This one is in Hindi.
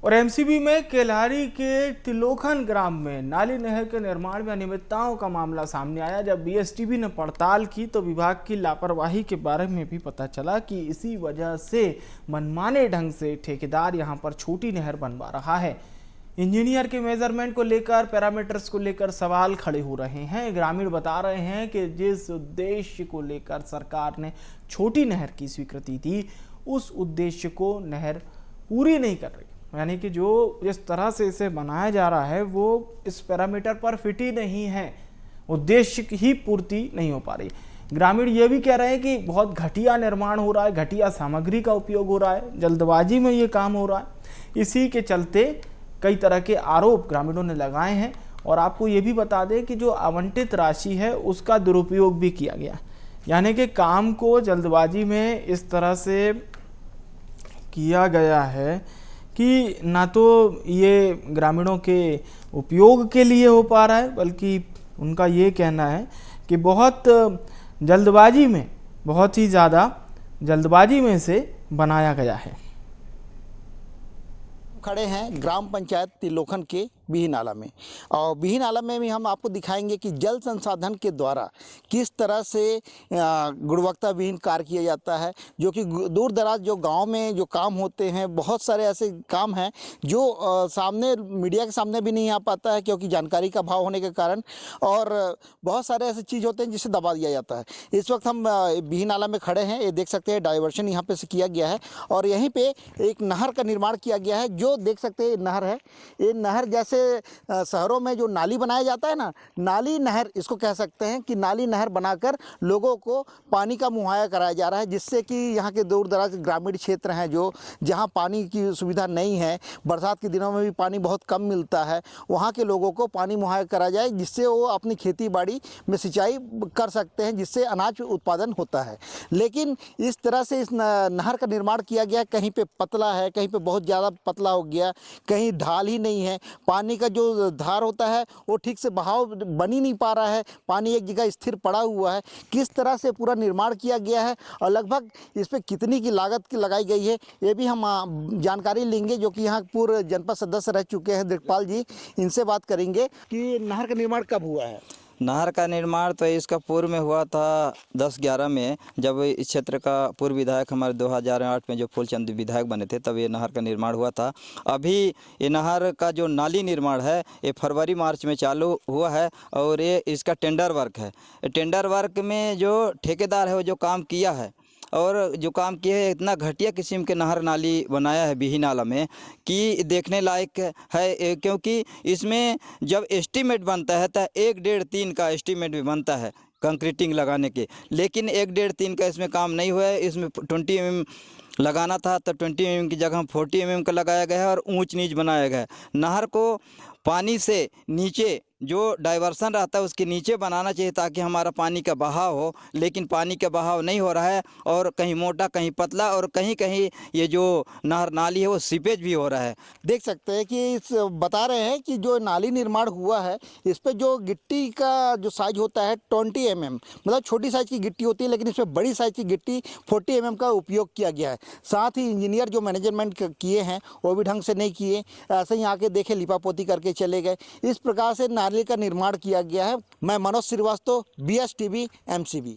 और एमसीबी में केलारी के तिलोखन ग्राम में नाली नहर के निर्माण में अनियमितताओं का मामला सामने आया। जब बीएसटीबी ने पड़ताल की तो विभाग की लापरवाही के बारे में भी पता चला कि इसी वजह से मनमाने ढंग से ठेकेदार यहां पर छोटी नहर बनवा रहा है। इंजीनियर के मेजरमेंट को लेकर, पैरामीटर्स को लेकर सवाल खड़े हो रहे हैं। ग्रामीण बता रहे हैं कि जिस उद्देश्य को लेकर सरकार ने छोटी नहर की स्वीकृति दी, उस उद्देश्य को नहर पूरी नहीं कर रही। यानी कि जो जिस तरह से इसे बनाया जा रहा है वो इस पैरामीटर पर फिट ही नहीं है, उद्देश्य की ही पूर्ति नहीं हो पा रही। ग्रामीण ये भी कह रहे हैं कि बहुत घटिया निर्माण हो रहा है, घटिया सामग्री का उपयोग हो रहा है, जल्दबाजी में ये काम हो रहा है। इसी के चलते कई तरह के आरोप ग्रामीणों ने लगाए हैं। और आपको ये भी बता दें कि जो आवंटित राशि है उसका दुरुपयोग भी किया गया, यानी कि काम को जल्दबाजी में इस तरह से किया गया है कि ना तो ये ग्रामीणों के उपयोग के लिए हो पा रहा है, बल्कि उनका ये कहना है कि बहुत जल्दबाजी में, बहुत ही ज़्यादा जल्दबाजी में से बनाया गया है। खड़े हैं ग्राम पंचायत तिलोखन के बिही नाला में, और बिही नाला में भी हम आपको दिखाएंगे कि जल संसाधन के द्वारा किस तरह से गुणवत्ता विहीन कार्य किया जाता है। जो कि दूर दराज जो गांव में जो काम होते हैं, बहुत सारे ऐसे काम हैं जो सामने मीडिया के सामने भी नहीं आ पाता है क्योंकि जानकारी का अभाव होने के कारण, और बहुत सारे ऐसे चीज़ होते हैं जिसे दबा दिया जाता है। इस वक्त हम बिही नाला में खड़े हैं, ये देख सकते हैं डाइवर्शन यहाँ पे से किया गया है और यहीं पर एक नहर का निर्माण किया गया है। जो देख सकते हैं नहर है, ये नहर जैसे शहरों में जो नाली बनाया जाता है ना, नाली नहर इसको कह सकते हैं कि नाली नहर बनाकर लोगों को पानी का मुहैया कराया जा रहा है, जिससे कि यहाँ के दूर दराज ग्रामीण क्षेत्र हैं जो जहाँ पानी की सुविधा नहीं है, बरसात के दिनों में भी पानी बहुत कम मिलता है, वहाँ के लोगों को पानी मुहैया कराया जाए जिससे वो अपनी खेती बाड़ी में सिंचाई कर सकते हैं, जिससे अनाज उत्पादन होता है। लेकिन इस तरह से इस नहर का निर्माण किया गया, कहीं पे पतला है, कहीं पे बहुत ज़्यादा पतला हो गया, कहीं ढाल ही नहीं है, पानी का जो धार होता है वो ठीक से बहाव बन ही नहीं पा रहा है, पानी एक जगह स्थिर पड़ा हुआ है। किस तरह से पूरा निर्माण किया गया है और लगभग इस पर कितनी की लागत की लगाई गई है, ये भी हम जानकारी लेंगे, जो कि यहाँ पूर्व जनपद सदस्य रह चुके हैं दिखपाल जी, इनसे बात करेंगे कि नहर का निर्माण कब हुआ है। नहर का निर्माण तो इसका पूर्व में हुआ था 10-11 में, जब इस क्षेत्र का पूर्व विधायक हमारे 2008 में जो फूलचंद विधायक बने थे, तब ये नहर का निर्माण हुआ था। अभी ये नहर का जो नाली निर्माण है ये फरवरी मार्च में चालू हुआ है और ये इसका टेंडर वर्क है। टेंडर वर्क में जो ठेकेदार है वो जो काम किया है और जो काम किया है, इतना घटिया किस्म के नहर नाली बनाया है बिही नाला में कि देखने लायक है। क्योंकि इसमें जब एस्टीमेट बनता है तो 1-1.5-3 का एस्टीमेट भी बनता है कंक्रीटिंग लगाने के, लेकिन 1-1.5-3 का इसमें काम नहीं हुआ है। इसमें 20 mm लगाना था तो 20 mm की जगह 40 mm का लगाया गया है और ऊंच नीच बनाया गया है। नहर को पानी से नीचे जो डाइवर्सन रहता है उसके नीचे बनाना चाहिए ताकि हमारा पानी का बहाव हो, लेकिन पानी का बहाव नहीं हो रहा है और कहीं मोटा कहीं पतला और कहीं कहीं ये जो नहर नाली है वो सीपेज भी हो रहा है। देख सकते हैं कि इस बता रहे हैं कि जो नाली निर्माण हुआ है इस पर जो गिट्टी का जो साइज होता है 20 mm, मतलब छोटी साइज की गिट्टी होती है, लेकिन इसमें बड़ी साइज की गिट्टी 40 mm का उपयोग किया गया है। साथ ही इंजीनियर जो मैनेजमेंट किए हैं वो भी ढंग से नहीं किए, ऐसे ही आके देखे लिपापोती करके चले गए। इस प्रकार से नाली का निर्माण किया गया है। मैं मनोज श्रीवास्तव, BSTV, MCB।